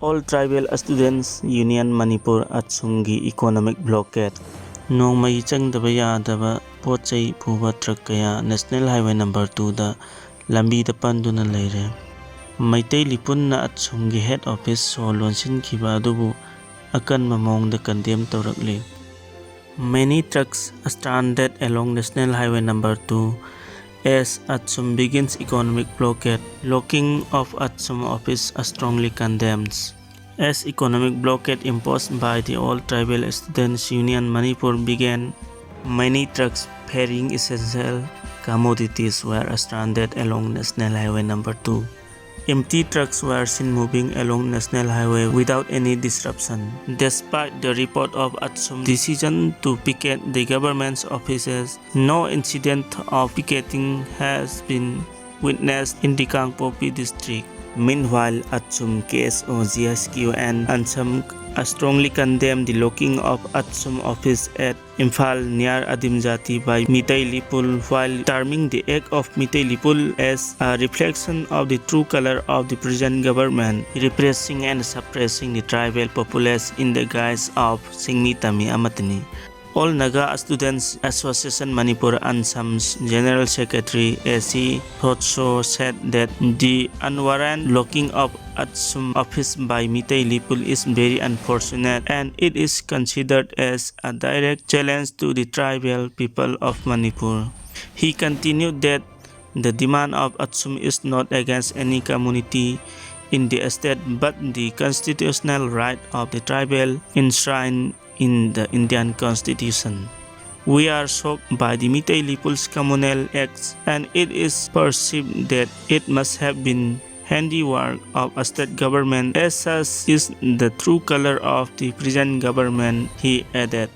All Tribal Students Union Manipur ATSUM Economic Blockade Nongmai changdaba yadaba pochai puba truck kaya National Highway number 2 da lambi da panduna leire. Meitei Lipun na ATSUM head office so lonsin kiba adubu akan mamong da condemn tawrakli. Many trucks are stranded along National Highway number 2 as ATSUM begins economic blockade. Locking of ATSUM office strongly condemns. As economic blockade imposed by the All Tribal Students Union Manipur began, many trucks carrying essential commodities were stranded along National Highway number 2. Empty trucks were seen moving along National Highway without any disruption. Despite the report of ATSUM's decision to picket the government's offices, no incident of picketing has been witnessed in the Kanglei district. Meanwhile, ATSUM, KSO, GSQ and ANSAM strongly condemned the locking of ATSUM office at Imphal near Adimjati by Meitei Lipun, while terming the act of Meitei Lipun as a reflection of the true color of the present government, repressing and suppressing the tribal populace in the guise of singnabani amatani. All Naga Students Association Manipur ANSAM's General Secretary A.C. Thotso said that the unwarranted locking of ATSUM office by Meitei Lipun is very unfortunate and it is considered as a direct challenge to the tribal people of Manipur. He continued that the demand of ATSUM is not against any community in the state but the constitutional right of the tribal enshrined in the Indian Constitution. We are shocked by the Meitei Lipun's communal acts and it is perceived that it must have been handiwork of a state government as such is the true color of the present government, he added.